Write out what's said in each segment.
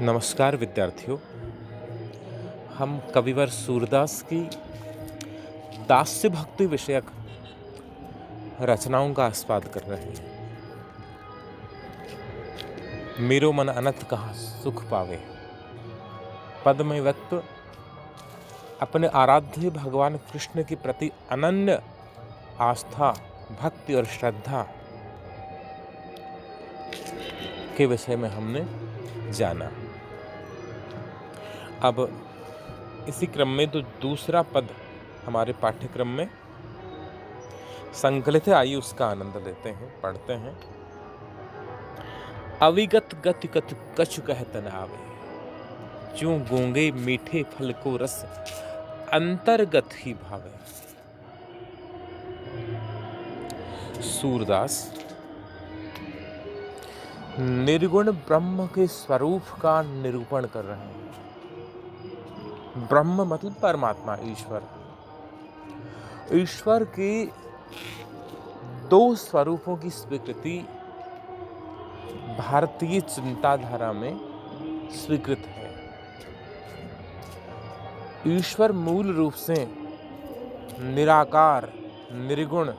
नमस्कार विद्यार्थियों। हम कविवर सूरदास की दास्य भक्ति विषयक रचनाओं का आस्वाद कर रहे हैं। मेरो मन अनंत कहाँ सुख पावे पद में व्यक्त अपने आराध्य भगवान कृष्ण के प्रति अनन्य आस्था, भक्ति और श्रद्धा के विषय में हमने जाना। अब इसी क्रम में तो दूसरा पद हमारे पाठ्यक्रम में संकलित है। आइए उसका आनंद लेते हैं, पढ़ते हैं। अविगत गति कत कछु कहत न आवे, ज्यों गूंगे मीठे फल को रस अंतर्गत ही भावे। सूरदास निर्गुण ब्रह्म के स्वरूप का निरूपण कर रहे हैं। ब्रह्म मतलब परमात्मा, ईश्वर। ईश्वर के दो स्वरूपों की स्वीकृति भारतीय चिंताधारा में स्वीकृत है। ईश्वर मूल रूप से निराकार, निर्गुण,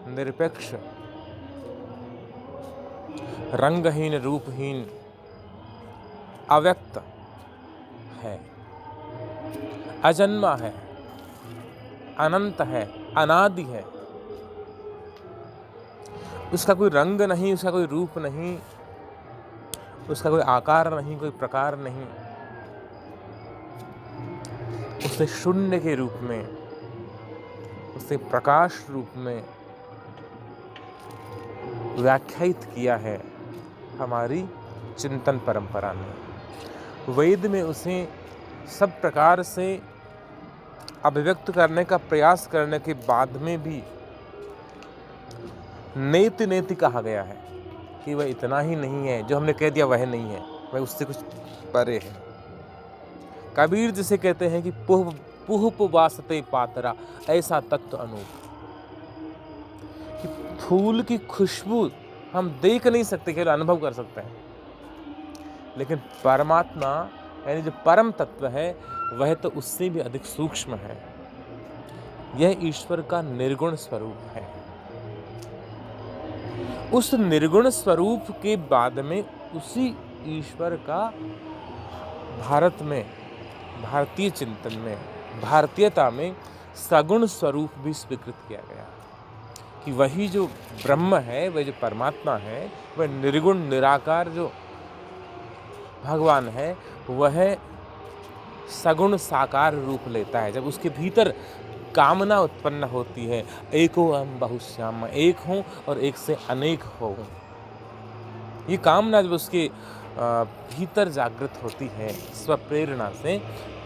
निरपेक्ष, रंगहीन, रूपहीन, अव्यक्त है, अजन्मा है, अनंत है, अनादि है। उसका कोई रंग नहीं, उसका कोई रूप नहीं, उसका कोई आकार नहीं, कोई प्रकार नहीं। उसे शून्य के रूप में, उसे प्रकाश रूप में व्याख्यायित किया है हमारी चिंतन परंपरा ने। वेद में उसे सब प्रकार से अभिव्यक्त करने का प्रयास करने के बाद में भी नेति नेति कहा गया है कि वह इतना ही नहीं है, जो हमने कह दिया वह नहीं है, वह उससे कुछ परे है। कबीर जिसे कहते हैं कि पुह पुह वासते पातरा, ऐसा तत्व अनूप। कि फूल की खुशबू हम देख नहीं सकते, केवल अनुभव कर सकते हैं, लेकिन परमात्मा यानी जो परम तत्व है वह तो उससे भी अधिक सूक्ष्म है। यह ईश्वर का निर्गुण स्वरूप है। उस निर्गुण स्वरूप के बाद में उसी ईश्वर का भारत में, भारतीय चिंतन में, भारतीयता में सगुण स्वरूप भी स्वीकृत किया गया कि वही जो ब्रह्म है, वह जो परमात्मा है, वह निर्गुण निराकार जो भगवान है, वह सगुण साकार रूप लेता है। जब उसके भीतर कामना उत्पन्न होती है, एको अहम बहुश्याम, एक हूँ और एक से अनेक हो, ये कामना जब उसके भीतर जागृत होती है स्वप्रेरणा से,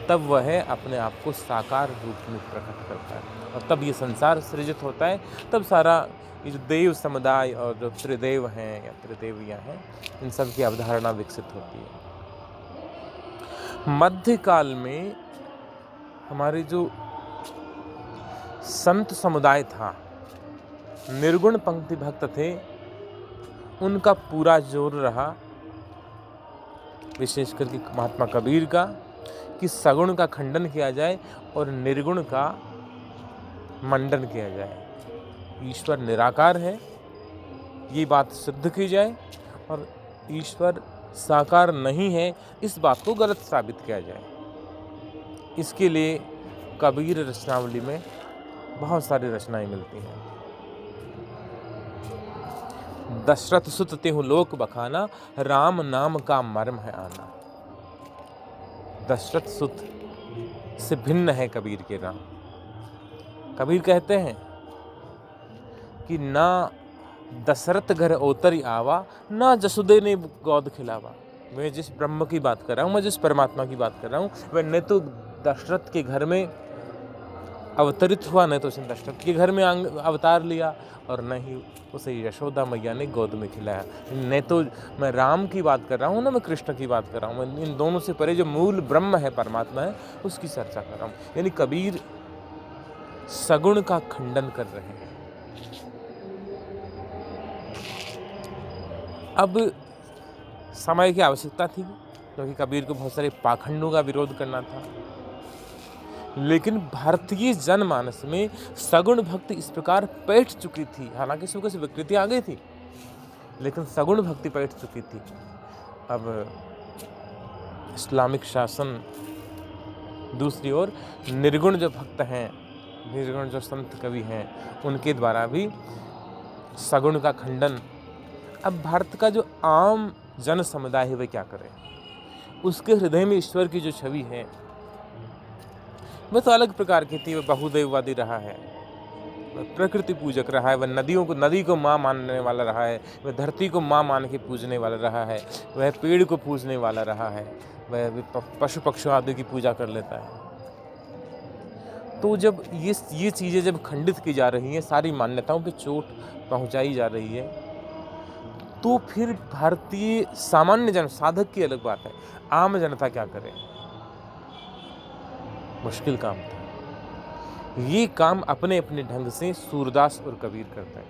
तब वह अपने आप को साकार रूप में प्रकट करता है और तब ये संसार सृजित होता है। तब सारा ये जो देव समुदाय और जो त्रिदेव हैं या त्रिदेवियाँ हैं, इन सब की अवधारणा विकसित होती है। मध्यकाल में हमारे जो संत समुदाय था, निर्गुण पंक्ति भक्त थे, उनका पूरा जोर रहा, विशेष करके महात्मा कबीर का, कि सगुण का खंडन किया जाए और निर्गुण का मंडन किया जाए। ईश्वर निराकार है, ये बात सिद्ध की जाए, और ईश्वर साकार नहीं है, इस बात को गलत साबित किया जाए। इसके लिए कबीर रचनावली में बहुत सारी रचनाएं मिलती हैं। दशरथ सुत तेहु लोक बखाना, राम नाम का मर्म है आना। दशरथ सुत से भिन्न है कबीर के राम। कबीर कहते हैं कि ना दशरथ घर ओतरी आवा, ना जसुदे ने गोद खिलावा। मैं जिस ब्रह्म की बात कर रहा हूँ, मैं जिस परमात्मा की बात कर रहा हूँ, वह न तो दशरथ के घर में अवतरित हुआ, न तो उसने दशरथ के घर में अवतार लिया, और न ही उसे यशोदा मैया ने गोद में खिलाया। न तो मैं राम की बात कर रहा हूँ, न मैं कृष्ण की बात कर रहा हूँ, मैं इन दोनों से परे जो मूल ब्रह्म है, परमात्मा है, उसकी चर्चा कर रहा हूँ। यानी कबीर सगुण का खंडन कर रहे हैं। अब समय की आवश्यकता थी क्योंकि कबीर को बहुत सारे पाखंडों का विरोध करना था। लेकिन भारतीय जनमानस में सगुण भक्ति इस प्रकार बैठ चुकी थी, हालांकि इसमें कुछ विकृति आ गई थी, लेकिन सगुण भक्ति बैठ चुकी थी। अब इस्लामिक शासन, दूसरी ओर निर्गुण जो भक्त हैं, निर्गुण जो संत कवि हैं, उनके द्वारा भी सगुण का खंडन। अब भारत का जो आम जन समुदाय है वह क्या करे? उसके हृदय में ईश्वर की जो छवि है वह तो अलग प्रकार की थी। वह बहुदेववादी रहा है, वह प्रकृति पूजक रहा है, वह नदी को माँ मानने वाला रहा है, वह धरती को माँ मान के पूजने वाला रहा है, वह पेड़ को पूजने वाला रहा है, वह पशु पक्षियों आदि की पूजा कर लेता है। तो जब ये चीज़ें जब खंडित की जा रही हैं, सारी मान्यताओं पे चोट पहुंचाई जा रही है, तो फिर भारतीय सामान्य जन, साधक की अलग बात है, आम जनता क्या करे? मुश्किल काम था। ये काम अपने अपने ढंग से सूरदास और कबीर करते हैं,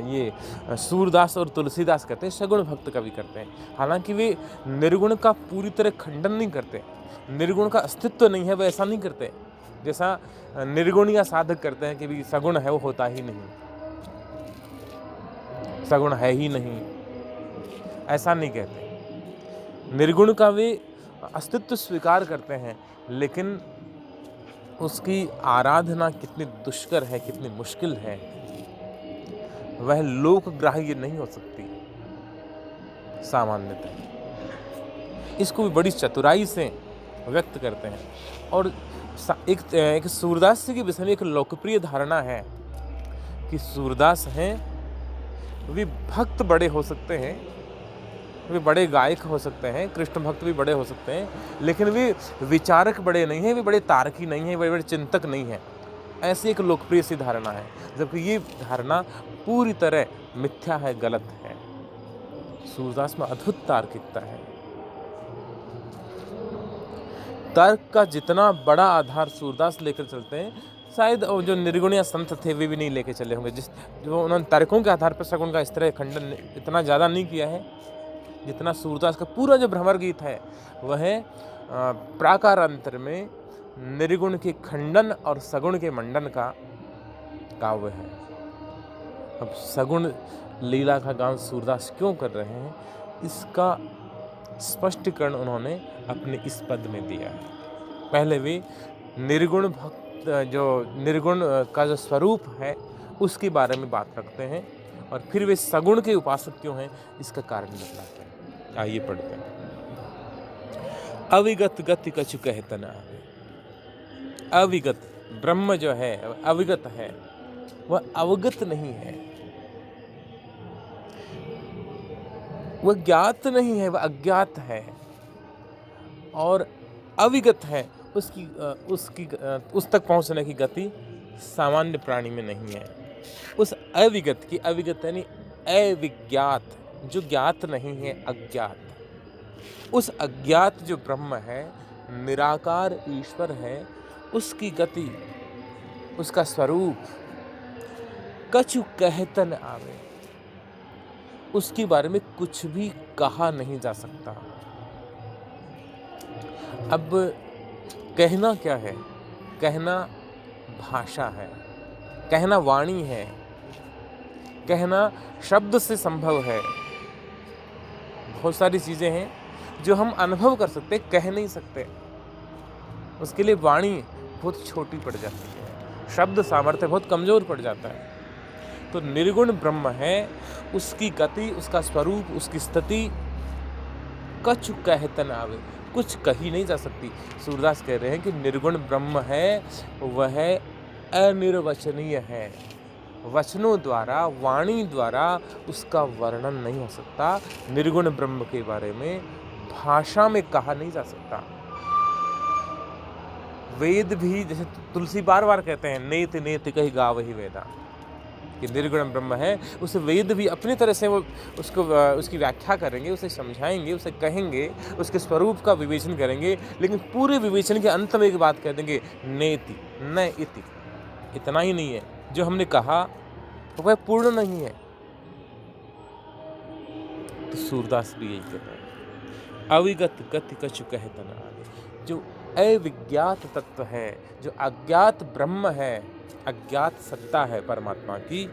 ये सूरदास और तुलसीदास करते हैं, सगुण भक्त कवि करते हैं। हालांकि वे निर्गुण का पूरी तरह खंडन नहीं करते, निर्गुण का अस्तित्व नहीं है, वे ऐसा नहीं करते जैसा निर्गुण या साधक करते हैं कि भी सगुण है वो होता ही नहीं, सगुण है ही नहीं, ऐसा नहीं कहते। निर्गुण का वे अस्तित्व स्वीकार करते हैं, लेकिन उसकी आराधना कितनी दुष्कर है, कितनी मुश्किल है, वह लोकग्राह्य नहीं हो सकती सामान्यतः। इसको भी बड़ी चतुराई से व्यक्त करते हैं। और एक सूरदास के विषय में एक लोकप्रिय धारणा है कि सूरदास हैं वे भक्त बड़े हो सकते हैं, वे बड़े गायक हो सकते हैं, कृष्ण भक्त भी बड़े हो सकते हैं, लेकिन वे विचारक बड़े नहीं हैं, वे बड़े तार्किक नहीं हैं, बड़े चिंतक नहीं हैं। ऐसी एक लोकप्रिय सी धारणा है, जबकि ये धारणा पूरी तरह मिथ्या है, गलत है। सूरदास में अद्भुत तार्किकता है। तर्क का जितना बड़ा आधार सूरदास लेकर चलते हैं, शायद जो निर्गुणीय संत थे वे भी नहीं लेके चले होंगे। जो उन्होंने तर्कों के आधार पर सगुण का इस तरह खंडन इतना ज़्यादा नहीं किया है जितना सूरदास का पूरा जो भ्रमर गीत है वह प्राकारांतर में निर्गुण के खंडन और सगुण के मंडन का काव्य है। अब सगुण लीला का गान सूरदास क्यों कर रहे हैं, इसका स्पष्टीकरण उन्होंने अपने इस पद में दिया है। पहले वे निर्गुण भक्त, जो निर्गुण का जो स्वरूप है उसके बारे में बात रखते हैं, और फिर वे सगुण के उपासक क्यों हैं इसका कारण बताते हैं। आइए पढ़ते हैं। अविगत गति कछु कहत न आवे। अविगत ब्रह्म जो है अविगत है, वह अवगत नहीं है, वह ज्ञात नहीं है, वह अज्ञात है। और अविगत है, उस तक पहुंचने की गति सामान्य प्राणी में नहीं है। उस अविगत की, अविगत यानी अविज्ञात, जो ज्ञात नहीं है, अज्ञात, उस अज्ञात जो ब्रह्म है, निराकार ईश्वर है, उसकी गति, उसका स्वरूप कछु कहत न आवे, उसके बारे में कुछ भी कहा नहीं जा सकता। अब कहना क्या है? कहना भाषा है, कहना वाणी है, कहना शब्द से संभव है। बहुत सारी चीज़ें हैं जो हम अनुभव कर सकते, कह नहीं सकते। उसके लिए वाणी बहुत छोटी पड़ जाती है, शब्द सामर्थ्य बहुत कमज़ोर पड़ जाता है। तो निर्गुण ब्रह्म है, उसकी गति, उसका स्वरूप, उसकी स्थिति कछु कहत न आवे, कुछ कही नहीं जा सकती। सूरदास कह रहे हैं कि निर्गुण ब्रह्म है, वह अनिर्वचनीय है, वचनों द्वारा, वाणी द्वारा उसका वर्णन नहीं हो सकता। निर्गुण ब्रह्म के बारे में भाषा में कहा नहीं जा सकता। वेद भी, जैसे तुलसी बार बार कहते हैं, नेति नेति कही गावहि वेदा, कि निर्गुण ब्रह्म है, उसे वेद भी अपनी तरह से वो उसकी व्याख्या करेंगे, उसे समझाएंगे, उसे कहेंगे, उसके स्वरूप का विवेचन करेंगे, लेकिन पूरे विवेचन के अंत में एक बात कह देंगे, नेति न इति। इतना ही नहीं है, जो हमने कहा तो वह पूर्ण नहीं है। तो सूरदास भी यही कहते हैं। अविगत गति कछु कहत न आगे। जो अविज्ञात तत्व है, जो अज्ञात ब्रह्म है, अज्ञात सत्ता है परमात्मा की,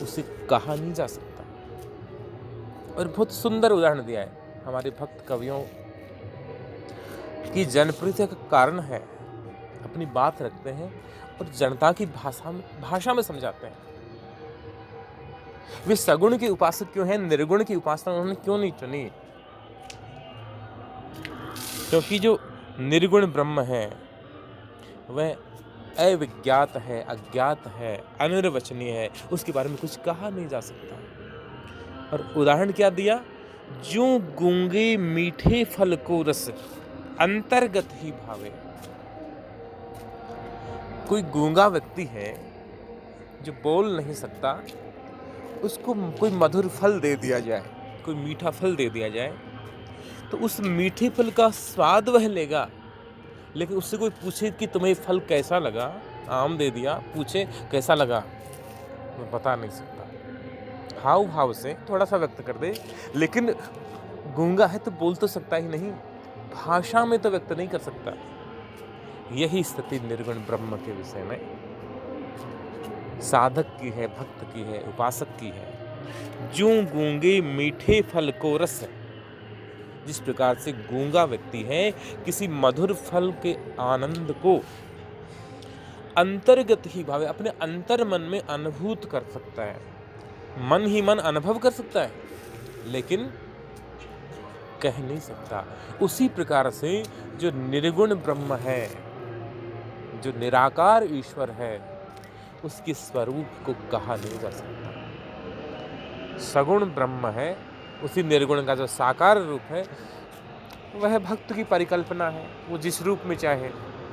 उसे कहा नहीं जा सकता। और बहुत सुंदर उदाहरण दिया है हमारे भक्त कवियों की जनप्रियता का कारण है। अपनी बात रखते हैं और जनता की भाषा में समझाते हैं। वे सगुण के उपासक क्यों हैं, निर्गुण की उपासना उन्होंने क्यों नहीं चुनी? क्योंकि जो निर्गुण ब्रह्म है वह अविज्ञात है, अज्ञात है, अनिर्वचनीय है, उसके बारे में कुछ कहा नहीं जा सकता। और उदाहरण क्या दिया? जो गूंगे मीठे फल को रस अंतर्गत ही भावे। कोई गूंगा व्यक्ति है जो बोल नहीं सकता, उसको कोई मधुर फल दे दिया जाए, कोई मीठा फल दे दिया जाए, तो उस मीठे फल का स्वाद वह लेगा। लेकिन उससे कोई पूछे कि तुम्हें फल कैसा लगा, आम दे दिया, पूछे कैसा लगा, मैं बता नहीं सकता। हाव भाव से थोड़ा सा व्यक्त कर दे, लेकिन गूंगा है तो बोल तो सकता ही नहीं, भाषा में तो व्यक्त नहीं कर सकता। यही स्थिति निर्गुण ब्रह्म के विषय में साधक की है, भक्त की है, उपासक की है। जो गूंगे मीठे फल को रस, जिस प्रकार से गूंगा व्यक्ति है किसी मधुर फल के आनंद को अंतर्गत ही भावे, अपने अंतर मन में अनुभूत कर सकता है। मन ही मन अनुभव कर सकता है, लेकिन कह नहीं सकता। उसी प्रकार से जो निर्गुण ब्रह्म है, जो निराकार ईश्वर है, उसके स्वरूप को कहा नहीं जा सकता। सगुण ब्रह्म है, उसी निर्गुण का जो साकार रूप है वह भक्त की परिकल्पना है। वो जिस रूप में चाहे,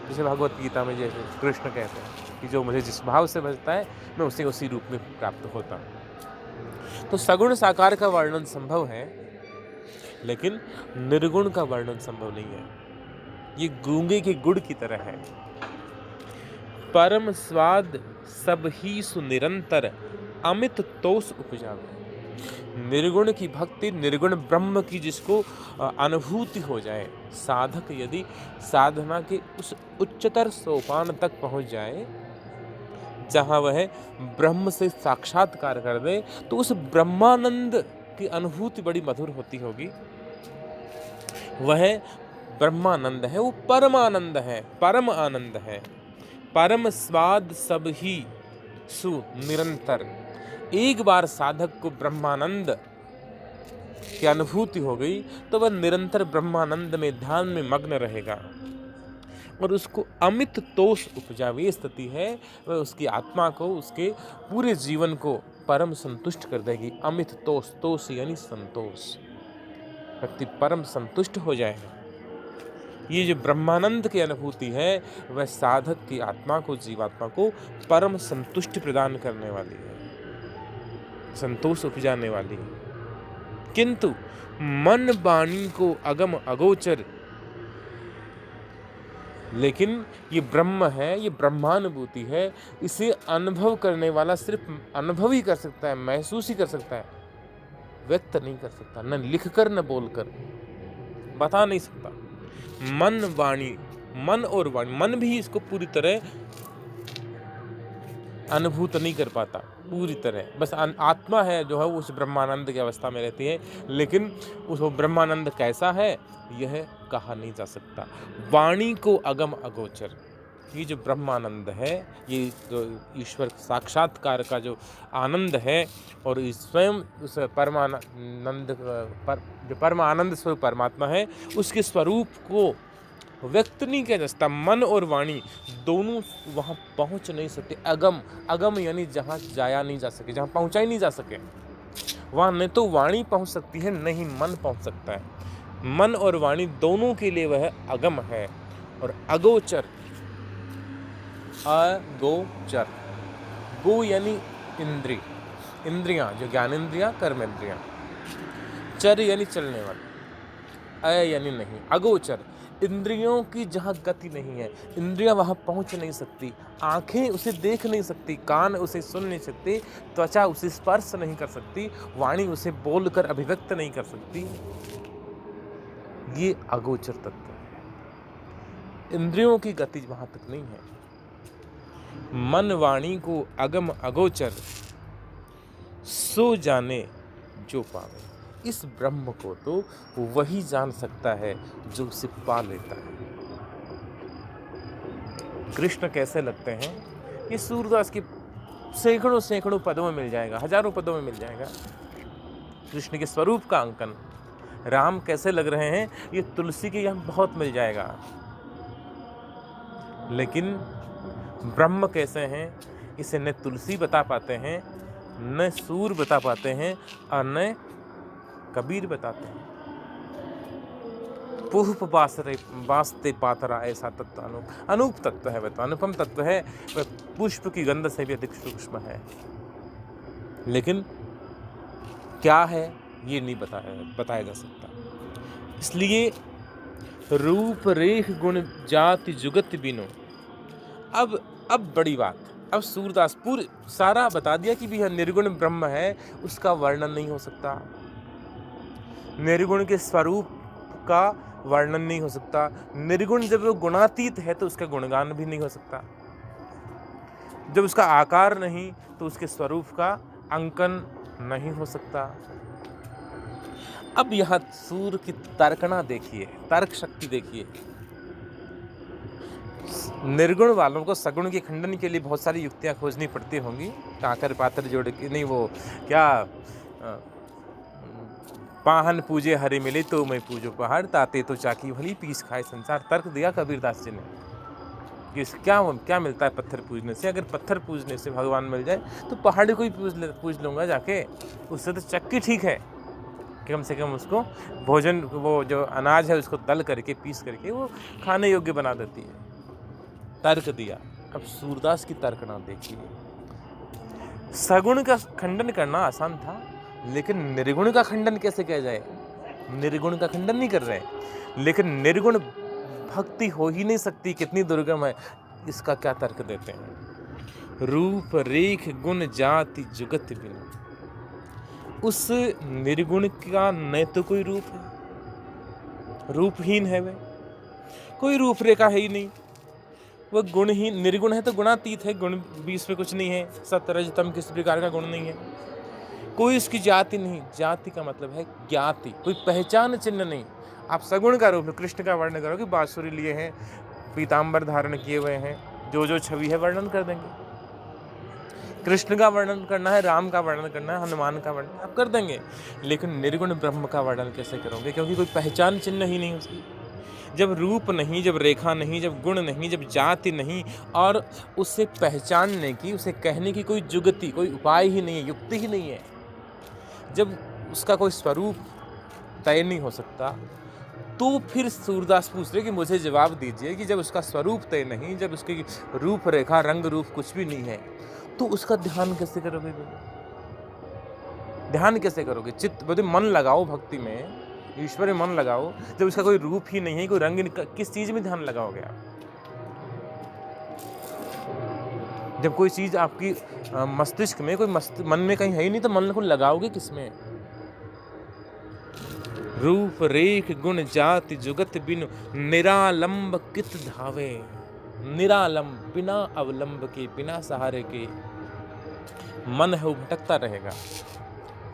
जैसे भगवत गीता में जैसे कृष्ण कहते हैं कि जो मुझे जिस भाव से भजता है मैं उसे उसी रूप में प्राप्त होता हूँ। तो सगुण साकार का वर्णन संभव है, लेकिन निर्गुण का वर्णन संभव नहीं है। ये गूंगे के गुड़ की तरह है। परम स्वाद सब ही सुनिरंतर अमित तोष उपजावे। निर्गुण की भक्ति, निर्गुण ब्रह्म की जिसको अनुभूति हो जाए, साधक यदि साधना के उस उच्चतर सोपान तक पहुंच जाए जहां वह ब्रह्म से साक्षात्कार कर दे, तो उस ब्रह्मानंद की अनुभूति बड़ी मधुर होती होगी। वह ब्रह्मानंद है, वो परमानंद है, परम आनंद है। परम स्वाद सब ही सु निरंतर। एक बार साधक को ब्रह्मानंद की अनुभूति हो गई तो वह निरंतर ब्रह्मानंद में ध्यान में मग्न रहेगा और उसको अमित तोष उपजावे स्थिति है। वह उसकी आत्मा को, उसके पूरे जीवन को परम संतुष्ट कर देगी। अमित तोष, तोष यानी संतोष। व्यक्ति परम संतुष्ट हो जाएगा। ये जो ब्रह्मानंद की अनुभूति है वह साधक की आत्मा को, जीवात्मा को परम संतुष्टि प्रदान करने वाली है, संतोष उपजाने वाली है। किंतु मन वाणी को अगम अगोचर, लेकिन ये ब्रह्म है, ये ब्रह्मानुभूति है, इसे अनुभव करने वाला सिर्फ अनुभव ही कर सकता है, महसूस ही कर सकता है, व्यक्त नहीं कर सकता, न लिखकर न बोलकर, बता नहीं सकता। मन वाणी, मन और वाणी, मन भी इसको पूरी तरह अनुभूत नहीं कर पाता, पूरी तरह। बस आत्मा है जो है वो उस ब्रह्मानंद की अवस्था में रहती है, लेकिन उस ब्रह्मानंद कैसा है यह कहा नहीं जा सकता। वाणी को अगम अगोचर, ये जो ब्रह्मानंद है, ये जो ईश्वर साक्षात्कार का जो आनंद है और स्वयं उस परमानंद जो परमानंद स्वरूप परमात्मा है, उसके स्वरूप को व्यक्त नहीं किया जा सकता। मन और वाणी दोनों वहाँ पहुँच नहीं सकते। अगम, अगम यानी जहाँ जाया नहीं जा सके, जहाँ पहुँचा ही नहीं जा सके, वहाँ न तो वाणी पहुँच सकती है, न ही मन पहुँच सकता है। मन और वाणी दोनों के लिए वह अगम है। और अगोचर, अगोचर, गो यानी इंद्रिय, इंद्रियां जो ज्ञानेंद्रियां, कर्मेंद्रियां, चर यानी चलने वाली, अ यानी नहीं, अगोचर इंद्रियों की जहाँ गति नहीं है, इंद्रियां वहाँ पहुँच नहीं सकती, आंखें उसे देख नहीं सकती, कान उसे सुन नहीं सकती, त्वचा उसे स्पर्श नहीं कर सकती, वाणी उसे बोलकर अभिव्यक्त नहीं कर सकती, ये अगोचर तत्व है। इंद्रियों की गति वहाँ तक नहीं है। मन वाणी को अगम अगोचर, सो जाने जो पावे। इस ब्रह्म को तो वही जान सकता है जो उसे पा लेता है। कृष्ण कैसे लगते हैं, ये सूरदास की सैकड़ों सैकड़ों पदों में मिल जाएगा, हजारों पदों में मिल जाएगा कृष्ण के स्वरूप का अंकन। राम कैसे लग रहे हैं, ये तुलसी के यहाँ बहुत मिल जाएगा। लेकिन ब्रह्म कैसे हैं, इसे न तुलसी बता पाते हैं, न सूर बता पाते हैं, और न कबीर बताते हैं। पुष्प वास्ते पातरा, ऐसा तत्व अनूप तत्व है, वह तो अनुपम तत्व है, वह पुष्प की गंध से भी अधिक सूक्ष्म है। लेकिन क्या है ये नहीं बताया जा सकता। इसलिए रूप रेख गुण जाति जुगत बिनो। अब बड़ी बात, अब सूरदास पूरी सारा बता दिया कि भी यह निर्गुण ब्रह्म है, उसका वर्णन नहीं हो सकता। निर्गुण के स्वरूप का वर्णन नहीं हो सकता। निर्गुण जब वो गुणातीत है तो उसका गुणगान भी नहीं हो सकता। जब उसका आकार नहीं तो उसके स्वरूप का अंकन नहीं हो सकता। अब यह सूर की तर्कना देखिए, तर्क शक्ति देखिए। निर्गुण वालों को सगुण के खंडन के लिए बहुत सारी युक्तियां खोजनी पड़ती होंगी। काकर पात्र जोड़ के नहीं, वो क्या पाहन पूजे हरि मिले तो मैं पूजो पहाड़, ताते तो चाकी भली पीस खाए संसार। तर्क दिया कबीरदास जी ने कि क्या मिलता है पत्थर पूजने से। अगर पत्थर पूजने से भगवान मिल जाए तो पहाड़ को ही पूज लूँगा जाके, उससे तो चक्की ठीक है कि कम से कम उसको भोजन, वो जो अनाज है उसको दल करके पीस करके वो खाने योग्य बना देती है। तर्क दिया। अब सूरदास की तर्कना देखिए। सगुण का खंडन करना आसान था, लेकिन निर्गुण का खंडन कैसे किया जाए। निर्गुण का खंडन नहीं कर रहे, लेकिन निर्गुण भक्ति हो ही नहीं सकती, कितनी दुर्गम है। इसका क्या तर्क देते हैं। रूप रेख गुण जाति जुगत बिनु। उस निर्गुण का न तो कोई रूप है, रूपहीन है, वे कोई रूपरेखा है ही नहीं। वह गुणहीन, निर्गुण है तो गुणातीत है, गुण भी इसमें कुछ नहीं है। सतरजतम किसी प्रकार का गुण नहीं है। कोई इसकी जाति नहीं, जाति का मतलब है ज्ञाति, कोई पहचान चिन्ह नहीं। आप सगुण का रूप कृष्ण का वर्णन करोगे, बांसुरी लिए हैं, पीताम्बर धारण किए हुए हैं, जो छवि है वर्णन कर देंगे। कृष्ण का वर्णन करना है, राम का वर्णन करना है, हनुमान का वर्णन आप कर देंगे, लेकिन निर्गुण ब्रह्म का वर्णन कैसे करोगे, क्योंकि कोई पहचान चिन्ह ही नहीं उसकी। जब रूप नहीं, जब रेखा नहीं, जब गुण नहीं, जब जाति नहीं, और उसे पहचानने की, उसे कहने की कोई जुगति, कोई उपाय ही नहीं है, युक्ति ही नहीं है, जब उसका कोई स्वरूप तय नहीं हो सकता, तो फिर सूरदास पूछ रहे कि मुझे जवाब दीजिए कि जब उसका स्वरूप तय नहीं, जब उसकी रूप रेखा रंग रूप कुछ भी नहीं है, तो उसका ध्यान कैसे करोगे। ध्यान कैसे करोगे। चित्त बोले मन लगाओ भक्ति में, ईश्वर में मन लगाओ। जब उसका कोई रूप ही नहीं है, कोई रंग, किस चीज में ध्यान लगाओगे आप। जब कोई चीज आपकी मस्तिष्क में, कोई मन में कहीं है ही नहीं, तो मन को लगाओगे किसमें। रूप रेख गुण जाति जुगत बिनु, निरालंब कित धावे। निरालंब, बिना अवलंब के, बिना सहारे के मन है वो भटकता रहेगा।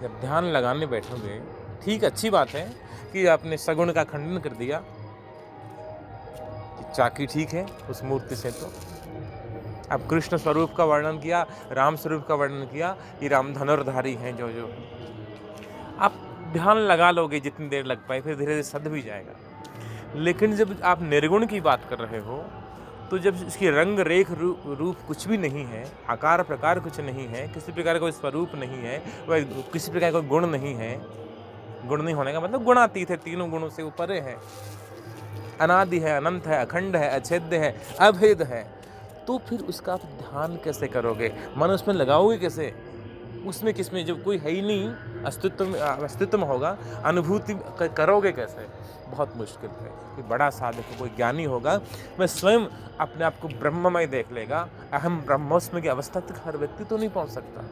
जब ध्यान लगाने बैठोगे, ठीक अच्छी बात है कि आपने सगुण का खंडन कर दिया कि चाकी ठीक है उस मूर्ति से, तो अब कृष्ण स्वरूप का वर्णन किया, राम स्वरूप का वर्णन किया कि राम धनुर्धारी हैं, जो आप ध्यान लगा लोगे जितनी देर लग पाए, फिर धीरे धीरे सध भी जाएगा। लेकिन जब आप निर्गुण की बात कर रहे हो, तो जब इसकी रंग रेख रूप कुछ भी नहीं है, आकार प्रकार कुछ नहीं है, किसी प्रकार का कोई स्वरूप नहीं है, वह किसी प्रकार का कोई गुण नहीं है। गुण नहीं होने का मतलब गुणातीत है, तीनों गुणों से ऊपर है, अनादि है, अनंत है, अखंड है, अछेद्य है, अभेद है, तो फिर उसका आप ध्यान कैसे करोगे, मन उसमें लगाओगे कैसे, उसमें किसमें, जब कोई है ही नहीं, अस्तित्व में होगा, अनुभूति करोगे कैसे। बहुत मुश्किल है। कोई बड़ा साधक, कोई ज्ञानी होगा, वह स्वयं अपने आप को ब्रह्ममय देख लेगा। अहम ब्रह्मोस्मि की अवस्था तक हर व्यक्ति तो नहीं पहुंच सकता।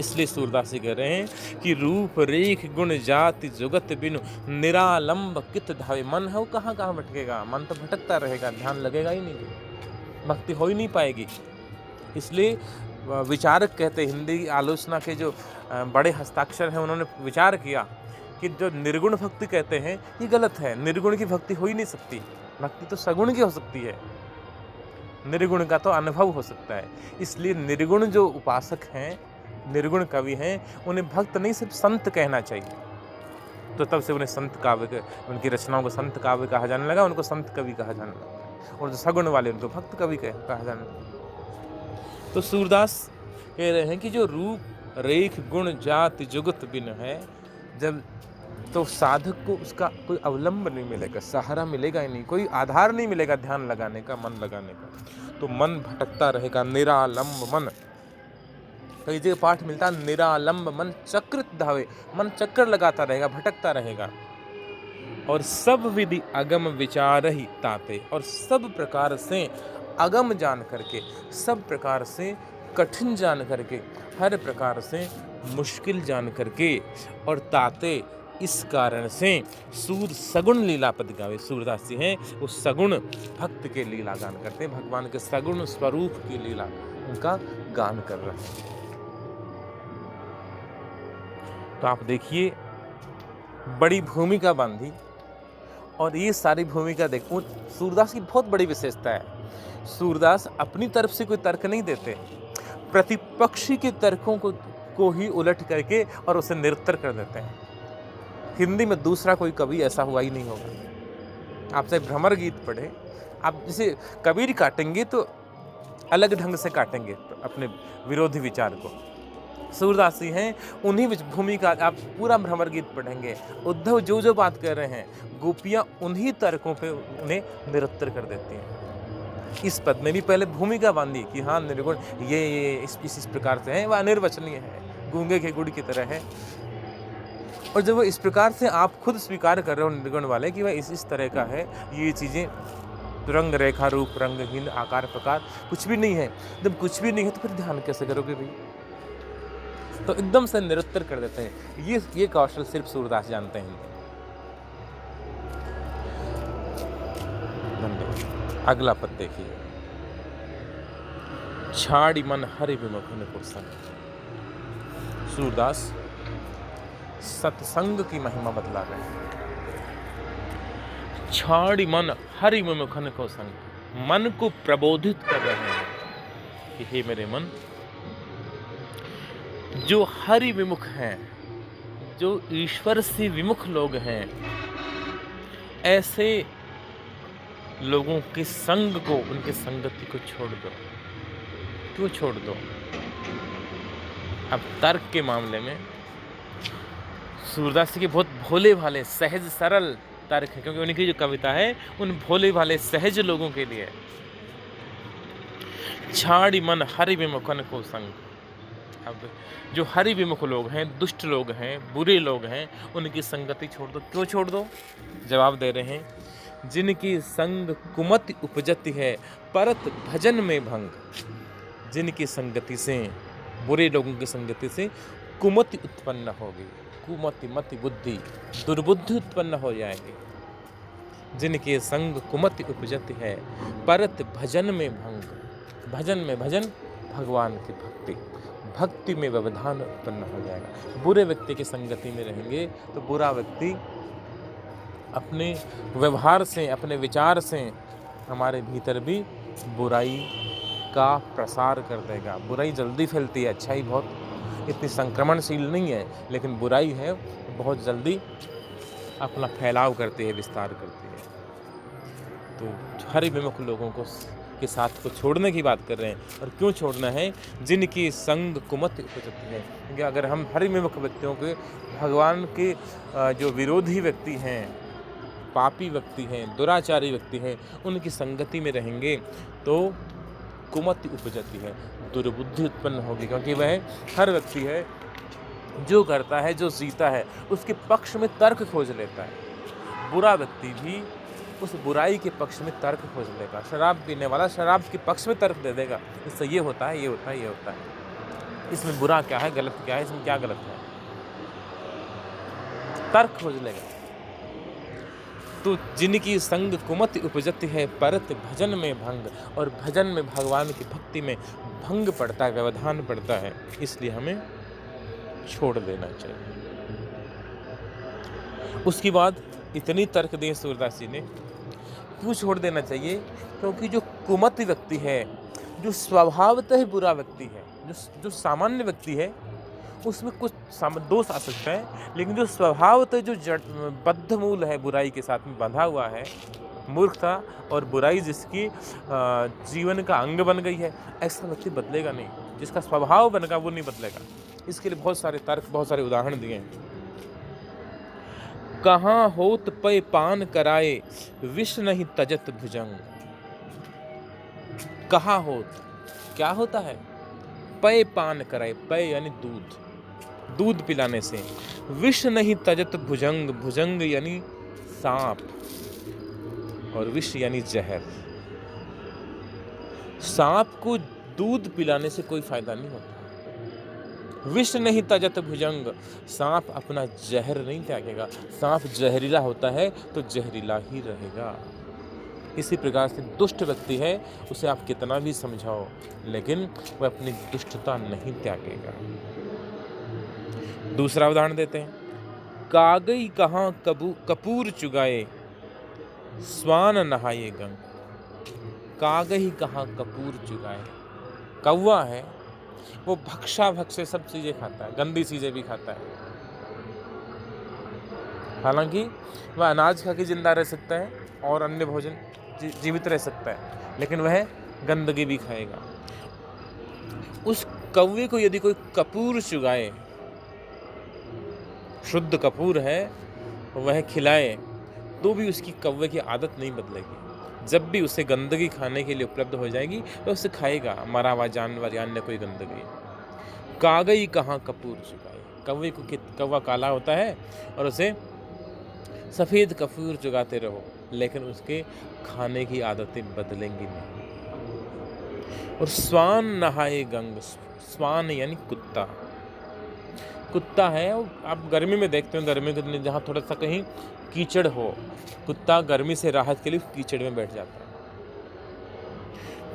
इसलिए सूरदास जी कह रहे हैं कि रूप रेख गुण जाति जुगत बिनु निरालंब कित धावे। मन है वो कहाँ कहाँ भटकेगा, मन तो भटकता रहेगा, ध्यान लगेगा ही नहीं, भक्ति हो ही नहीं पाएगी। इसलिए विचारक कहते, हिंदी आलोचना के जो बड़े हस्ताक्षर हैं उन्होंने विचार किया कि जो निर्गुण भक्ति कहते हैं ये गलत है, निर्गुण की भक्ति हो ही नहीं सकती, भक्ति तो सगुण की हो सकती है, निर्गुण का तो अनुभव हो सकता है। इसलिए निर्गुण जो उपासक हैं, निर्गुण कवि हैं, उन्हें भक्त नहीं सिर्फ संत कहना चाहिए। तो तब से उन्हें संत काव्य, उनकी रचनाओं को संत काव्य कहा जाने लगा, उनको संत कवि कहा जाने लगा, और जो सगुण वाले उनको भक्त कवि कहा जाने लगा। तो सूरदास कह रहे हैं कि जो रूप रेख गुण जाति जुगत बिन है, जब तो साधक को उसका कोई अवलंब नहीं मिलेगा, सहारा मिलेगा ही नहीं, कोई आधार नहीं मिलेगा ध्यान लगाने का, मन लगाने का, तो मन भटकता रहेगा। निरालंब मन, कई जगह पाठ मिलता है, निरालंब मन चक्रित धावे, मन चक्कर लगाता रहेगा, भटकता रहेगा। और सब विधि अगम विचार ही ताते, और सब प्रकार से अगम जान करके, सब प्रकार से कठिन जान करके, हर प्रकार से मुश्किल जान करके, और ताते इस कारण से सूद सगुण लीला पद गावे। सूरदास जी हैं वो सगुण भक्त के लीला गान करते हैं, भगवान के सगुण स्वरूप की लीला उनका गान कर रहे हैं। तो आप देखिए, बड़ी भूमिका बांधी, और ये सारी भूमिका देखो, सूरदास की बहुत बड़ी विशेषता है, सूरदास अपनी तरफ से कोई तर्क नहीं देते, प्रतिपक्षी के तर्कों को ही उलट करके और उसे निरुत्तर कर देते हैं। हिंदी में दूसरा कोई कवि ऐसा हुआ ही नहीं होगा। आप चाहे भ्रमर गीत पढ़े, आप जैसे कबीर काटेंगे तो अलग ढंग से काटेंगे अपने विरोधी विचार को। सूरदास जी हैं उन्हीं भूमिका, आप पूरा भ्रमर गीत पढ़ेंगे, उद्धव जो बात कर रहे हैं, गोपियाँ उन्हीं तर्कों पे उन्हें निरुत्तर कर देती हैं। इस पद में भी पहले भूमिका बांधी कि हाँ निर्गुण ये इस प्रकार से है, वह अनिर्वचनीय है, गूंगे के गुड़ की तरह है। और जब वो इस प्रकार से आप खुद स्वीकार कर रहे हो निर्गुण वाले कि वह इस तरह का है, ये चीज़ें रंग रेखा रूप रंगहीन आकार प्रकार कुछ भी नहीं है, जब कुछ भी नहीं है तो फिर ध्यान कैसे करोगे भाई? तो एकदम से निरुत्तर कर देते हैं। ये कौशल सिर्फ सूरदास जानते हैं। धन्यवाद। अगला पद देखिए, छाड़ी मन हरि विमुख को संग। सूरदास सत्संग की महिमा बतला रहे हैं। छाड़ी मन हरि विमुखन को संग, मन को प्रबोधित कर रहे हैं कि हे मेरे मन, जो हरि विमुख हैं, जो ईश्वर से विमुख लोग हैं, ऐसे लोगों के संग को, उनके संगति को छोड़ दो। क्यों छोड़ दो? अब तर्क के मामले में सूरदास जी के बहुत भोले भाले सहज सरल तर्क है, क्योंकि उनकी जो कविता है उन भोले भाले सहज लोगों के लिए। छाड़ी मन हरि विमुखन को संग, अब जो हरि विमुख लोग हैं, दुष्ट लोग हैं, बुरे लोग हैं, उनकी संगति छोड़ दो। क्यों छोड़ दो? जवाब दे रहे हैं, जिनकी संग कुमति उपजति है, परत भजन में भंग। जिनकी संगति से, बुरे लोगों की संगति से कुमति उत्पन्न होगी, कुमति मति बुद्धि, दुर्बुद्धि उत्पन्न हो जाएगी। जिनके संग कुमति उपजति है, परत भजन में भंग। भजन में भजन, भगवान की भक्ति, भक्ति में व्यवधान उत्पन्न हो जाएगा। बुरे व्यक्ति की संगति में रहेंगे तो बुरा व्यक्ति अपने व्यवहार से, अपने विचार से हमारे भीतर भी बुराई का प्रसार कर देगा। बुराई जल्दी फैलती है, अच्छाई बहुत इतनी संक्रमणशील नहीं है, लेकिन बुराई है बहुत जल्दी अपना फैलाव करती है, विस्तार करती है। तो हरि विमुख लोगों को के साथ को छोड़ने की बात कर रहे हैं। और क्यों छोड़ना है? जिनकी संग कुमति उपजति है। क्योंकि अगर हम हरि विमुख व्यक्तियों के, भगवान के जो विरोधी व्यक्ति हैं, पापी व्यक्ति हैं, दुराचारी व्यक्ति हैं, उनकी संगति में रहेंगे तो कुमति उपजति है, दुर्बुद्धि उत्पन्न होगी। क्योंकि वह हर व्यक्ति है जो करता है, जो जीता है, उसके पक्ष में तर्क खोज लेता है। बुरा व्यक्ति भी उस बुराई के पक्ष में तर्क खोज लेगा। शराब पीने वाला शराब के पक्ष में तर्क दे देगा, इससे ये होता है, ये होता है, ये होता है। इसमें बुरा क्या है, गलत क्या है, इसमें क्या गलत है, तर्क खोज लेगा। तो जिनकी संग कुमति उपजति है, परत भजन में भंग, और भजन में, भगवान की भक्ति में भंग पड़ता है, व्यवधान पड़ता है, इसलिए हमें छोड़ देना चाहिए। उसके बाद इतनी तर्क दी सूरदास जी ने, क्यों छोड़ देना चाहिए? क्योंकि जो कुमति व्यक्ति है, जो स्वभावतः ही बुरा व्यक्ति है, जो सामान्य व्यक्ति है, उसमें कुछ दोष आ सकता है, लेकिन जो स्वभावतः जो बद्ध मूल है, बुराई के साथ में बंधा हुआ है, मूर्खता और बुराई जिसकी जीवन का अंग बन गई है, ऐसा व्यक्ति बदलेगा नहीं। जिसका स्वभाव बनेगा वो नहीं बदलेगा। इसके लिए बहुत सारे तर्क, बहुत सारे उदाहरण दिए हैं। कहाँ होत पय पान कराए, विष नहीं तजत भुजंग। कहाँ होत, क्या होता है? पय पान कराए, पय यानी दूध, दूध पिलाने से। विष नहीं तजत भुजंग, भुजंग यानी सांप, और विष यानी जहर। सांप को दूध पिलाने से कोई फायदा नहीं होता। विष नहीं तजत भुजंग, सांप अपना जहर नहीं त्यागेगा। सांप जहरीला होता है तो जहरीला ही रहेगा। इसी प्रकार से दुष्ट व्यक्ति है, उसे आप कितना भी समझाओ, लेकिन वह अपनी दुष्टता नहीं त्यागेगा। दूसरा उदाहरण देते हैं। कागई कहाँ कपूर चुगाए, स्वान नहाए गंग। कागई कहाँ कपूर चुगाए, कौवा है, वो भक्षा भक्ष सब चीजें खाता है, गंदी चीजें भी खाता है। हालांकि वह अनाज खा के जिंदा रह सकता है और अन्य भोजन जीवित रह सकता है, लेकिन वह गंदगी भी खाएगा। उस कौवे को यदि कोई कपूर चुगाए, शुद्ध कपूर है, वह खिलाए, तो भी उसकी कौवे की आदत नहीं बदलेगी। जब भी उसे गंदगी खाने के लिए उपलब्ध हो जाएगी तो उसे खाएगा, मरा हुआ जानवर या अन्य कोई गंदगी। कागई कहाँ कपूर चुगाए, कौवे को, कौवा काला होता है और उसे सफ़ेद कपूर चुगाते रहो, लेकिन उसके खाने की आदतें बदलेंगी नहीं। और स्वान नहाए गंग, स्वान यानी कुत्ता, कुत्ता है, आप गर्मी में देखते हो, गर्मी के दिन जहाँ थोड़ा सा कहीं कीचड़ हो, कुत्ता गर्मी से राहत के लिए कीचड़ में बैठ जाता है।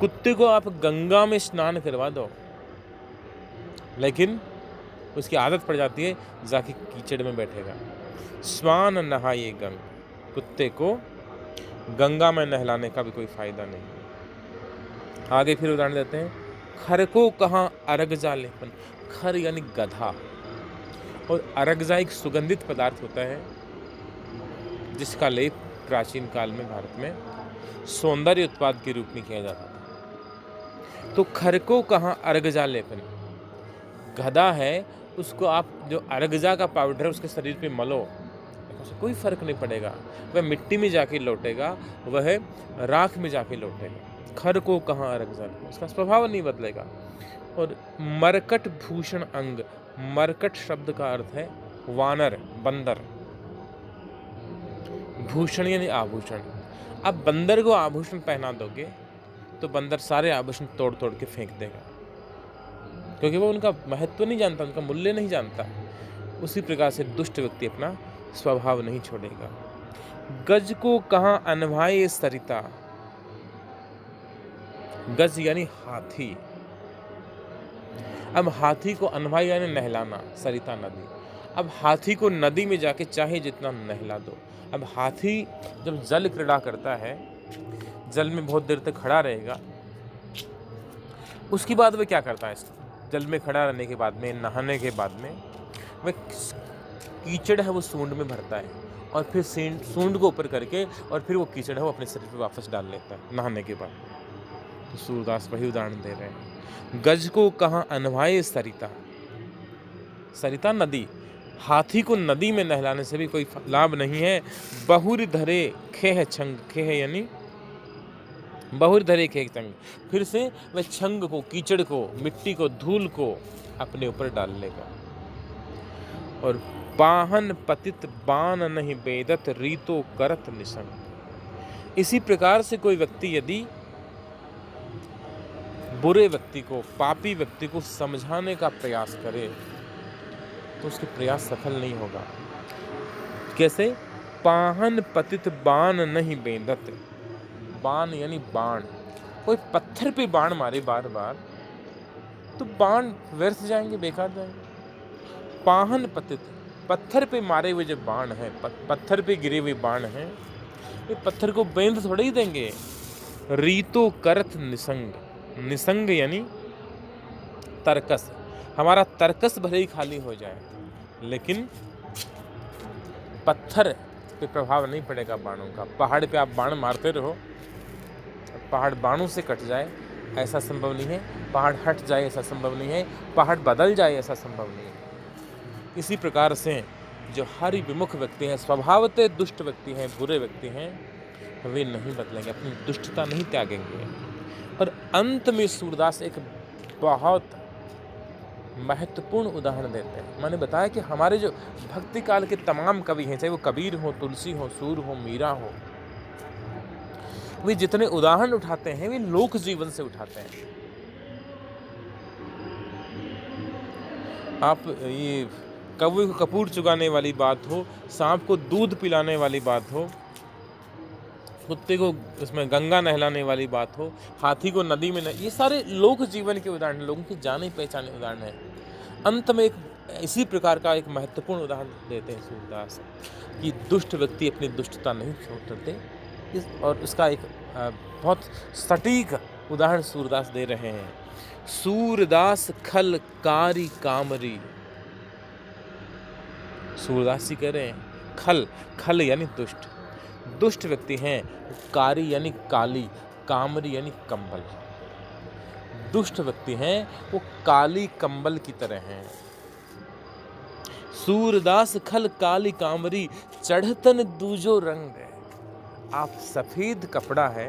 कुत्ते को आप गंगा में स्नान करवा दो, लेकिन उसकी आदत पड़ जाती है, जाके कीचड़ में बैठेगा। स्वान नहाए गंग, कुत्ते को गंगा में नहलाने का भी कोई फायदा नहीं। आगे फिर उदाहरण देते हैं। खर को कहाँ अरगजा लेपन, खर यानी गधा, और अरगजा एक सुगंधित पदार्थ होता है जिसका लेप प्राचीन काल में भारत में सौंदर्य उत्पाद के रूप में किया जाता था। तो खर को कहाँ अरगजा लेपन, गधा है, उसको आप जो अरगजा का पाउडर है उसके शरीर पे मलो, उससे कोई फर्क नहीं पड़ेगा, वह मिट्टी में जाके लौटेगा, वह राख में जाके लौटेगा। खर को कहाँ अरगजा, उसका स्वभाव नहीं बदलेगा। और मरकट भूषण अंग, मरकट शब्द का अर्थ है वानर, बंदर, भूषण यानी आभूषण। अब बंदर को आभूषण पहना दोगे तो बंदर सारे आभूषण तोड़ तोड़ के फेंक देगा, क्योंकि वो उनका महत्व नहीं जानता, उनका मूल्य नहीं जानता। उसी प्रकार से दुष्ट व्यक्ति अपना स्वभाव नहीं छोड़ेगा। गज को कहाँ अनभाए सरिता, गज यानी हाथी। अब हाथी को अनभाई यानी नहलाना, सरिता नदी। अब हाथी को नदी में जाके चाहे जितना नहला दो। अब हाथी जब जल क्रीड़ा करता है, जल में बहुत देर तक खड़ा रहेगा, उसके बाद वह क्या करता है? जल में खड़ा रहने के बाद में, नहाने के बाद में, वह कीचड़ है वो सूंड में भरता है, और फिर सूंड को ऊपर करके और फिर वो कीचड़ है वो अपने शरीर पे वापस डाल लेता है नहाने के बाद। तो सूरदास वही उदाहरण दे रहे हैं। गज को कहाँ अनभाए सरिता, सरिता नदी, हाथी को नदी में नहलाने से भी कोई लाभ नहीं है। बहुर धरे खेह छंग, खेह यानी बहुर धरे खेह छंग, फिर से वह छंग को, कीचड़ को, मिट्टी को, धूल को अपने ऊपर डाल लेगा। और पाहन पतित बान नहीं बेदत, रीतो करत निसंग। इसी प्रकार से कोई व्यक्ति यदि बुरे व्यक्ति को, पापी व्यक्ति को समझाने का प्रयास करे तो उसके प्रयास सफल नहीं होगा। कैसे? पाहन पतित बाण नहीं बेंदत। बाण यानी बाण, कोई पत्थर पे बाण मारे बार बार तो बाण व्यर्थ जाएंगे, बेकार जाएंगे। पाहन पतित, पत्थर पे मारे हुए जो बाण हैं, पत्थर पे गिरे हुए बाण हैं, ये पत्थर को बेंद थोड़े ही देंगे। रीतो करत निसंग, निसंग यानी तर्कस। हमारा तर्कस भले ही खाली हो जाए लेकिन पत्थर पे प्रभाव नहीं पड़ेगा बाणों का। पहाड़ पे आप बाण मारते रहो, पहाड़ बाणों से कट जाए ऐसा संभव नहीं है, पहाड़ हट जाए ऐसा संभव नहीं है, पहाड़ बदल जाए ऐसा संभव नहीं है। इसी प्रकार से जो हरि विमुख व्यक्ति हैं, स्वभावतः दुष्ट व्यक्ति हैं, बुरे व्यक्ति हैं, वे नहीं बदलेंगे, अपनी दुष्टता नहीं त्यागेंगे। और अंत में सूरदास एक बहुत महत्वपूर्ण उदाहरण देते हैं। मैंने बताया कि हमारे जो भक्ति काल के तमाम कवि हैं, चाहे वो कबीर हो, तुलसी हो, सूर हो, मीरा हो, वे जितने उदाहरण उठाते हैं वे लोक जीवन से उठाते हैं। आप ये कौवे को कपूर चुगाने वाली बात हो, सांप को दूध पिलाने वाली बात हो, कुत्ते को उसमें गंगा नहलाने वाली बात हो, हाथी को नदी में ये सारे लोक जीवन के उदाहरण, लोगों के जाने पहचाने उदाहरण हैं। अंत में एक इसी प्रकार का एक महत्वपूर्ण उदाहरण देते हैं सूरदास कि दुष्ट व्यक्ति अपनी दुष्टता नहीं छोड़ते। और उसका एक बहुत सटीक उदाहरण सूरदास दे रहे हैं। सूरदास खल कारी कामरी। सूरदास जी कह रहे हैं खल, खल यानी दुष्ट, दुष्ट व्यक्ति हैं। कारी यानी काली, कामरी यानी कंबल। दुष्ट व्यक्ति हैं वो काली कंबल की तरह हैं। सूरदास खल काली कामरी, चढ़तन दूजो रंग। आप सफेद कपड़ा है,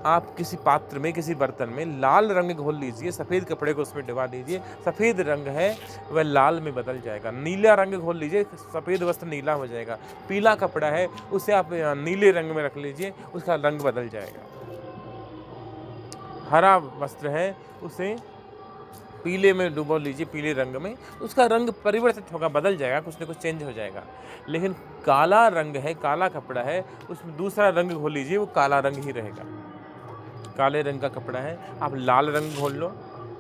आप किसी पात्र में, किसी बर्तन में लाल रंग घोल लीजिए, सफेद कपड़े को उसमें डुबा दीजिए, सफेद रंग है वह लाल में बदल जाएगा। नीला रंग घोल लीजिए, सफेद वस्त्र नीला हो जाएगा। पीला कपड़ा है उसे आप नीले रंग में रख लीजिए, उसका रंग बदल जाएगा। हरा वस्त्र है उसे पीले में डुबो लीजिए, पीले रंग में, उसका रंग परिवर्तित होगा, बदल जाएगा, कुछ न कुछ चेंज हो जाएगा। लेकिन काला रंग है, काला कपड़ा है, उसमें दूसरा रंग घोल लीजिए, वो काला रंग ही रहेगा। काले रंग का कपड़ा है, आप लाल रंग घोल लो,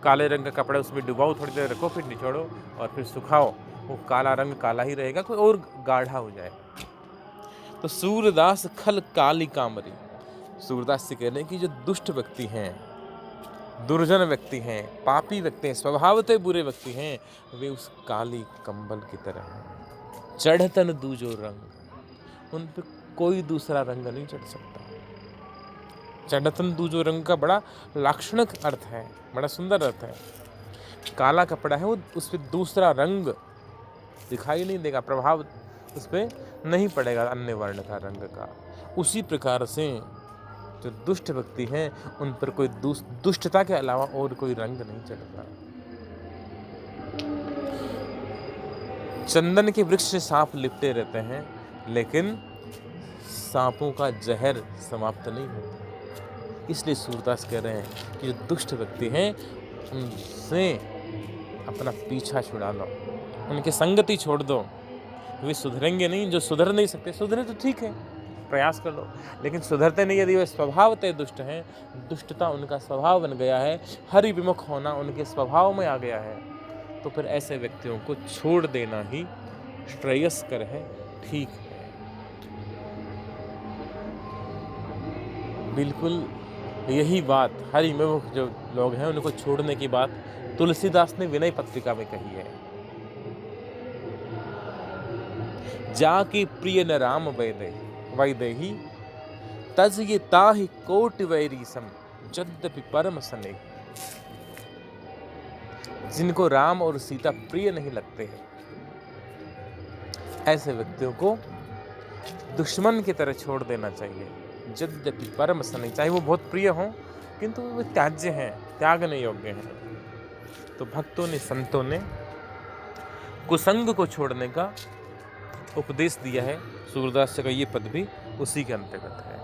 काले रंग का कपड़ा उसमें डुबाओ, थोड़ी देर रखो, फिर निचोड़ो और फिर सुखाओ, वो काला रंग काला ही रहेगा, कोई और गाढ़ा हो जाएगा। तो सूरदास खल काली कामरी। सूरदास से कह रहे हैं कि जो दुष्ट व्यक्ति हैं, दुर्जन व्यक्ति हैं, पापी व्यक्ति हैं, स्वभावतः बुरे व्यक्ति हैं, वे उस काली कंबल की तरह हैं। चढ़तन दूजो रंग, उन पर कोई दूसरा रंग नहीं चढ़ सकता। चढ़तन दूजो रंग का बड़ा लाक्षणिक अर्थ है, बड़ा सुंदर अर्थ है। काला कपड़ा है, वो उस पर दूसरा रंग दिखाई नहीं देगा, प्रभाव उस पर नहीं पड़ेगा अन्य वर्ण का रंग का। उसी प्रकार से जो दुष्ट व्यक्ति हैं उन पर कोई दुष्टता के अलावा और कोई रंग नहीं चढ़ता। चंदन के वृक्ष से सांप लिपटे रहते हैं, लेकिन सांपों का जहर समाप्त नहीं होता। इसलिए सूरदास कह रहे हैं कि जो दुष्ट व्यक्ति हैं उनसे अपना पीछा छुड़ा लो, उनकी संगति छोड़ दो। वे सुधरेंगे नहीं, जो सुधर नहीं सकते, सुधरे तो ठीक है, प्रयास कर लो, लेकिन सुधरते नहीं। यदि वे स्वभावतः दुष्ट हैं, दुष्टता उनका स्वभाव बन गया है, हरि विमुख होना उनके स्वभाव में आ गया है, तो फिर ऐसे व्यक्तियों को छोड़ देना ही श्रेयस्कर है, ठीक है। बिल्कुल यही बात हरि विमुख जो लोग हैं उनको छोड़ने की बात तुलसीदास ने विनय पत्रिका में कही है। जाके प्रिय न राम वैदेही, तज ये ताहि कोट वैरी सम, यद्यपि परम स्नेही। जिनको राम और सीता प्रिय नहीं लगते हैं, ऐसे व्यक्तियों को दुश्मन की तरह छोड़ देना चाहिए। यद्यपि परम स्नेही, चाहे वो बहुत प्रिय हों किंतु वे त्याज्य हैं, त्यागने योग्य हैं। तो भक्तों ने, संतों ने कुसंग को छोड़ने का उपदेश दिया है। सूरदास जी का ये पद भी उसी के अंतर्गत है।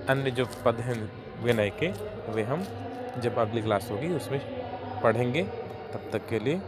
अन्य जो पद हैं विनय के, वे हम जब अगली क्लास होगी उसमें पढ़ेंगे। तब तक के लिए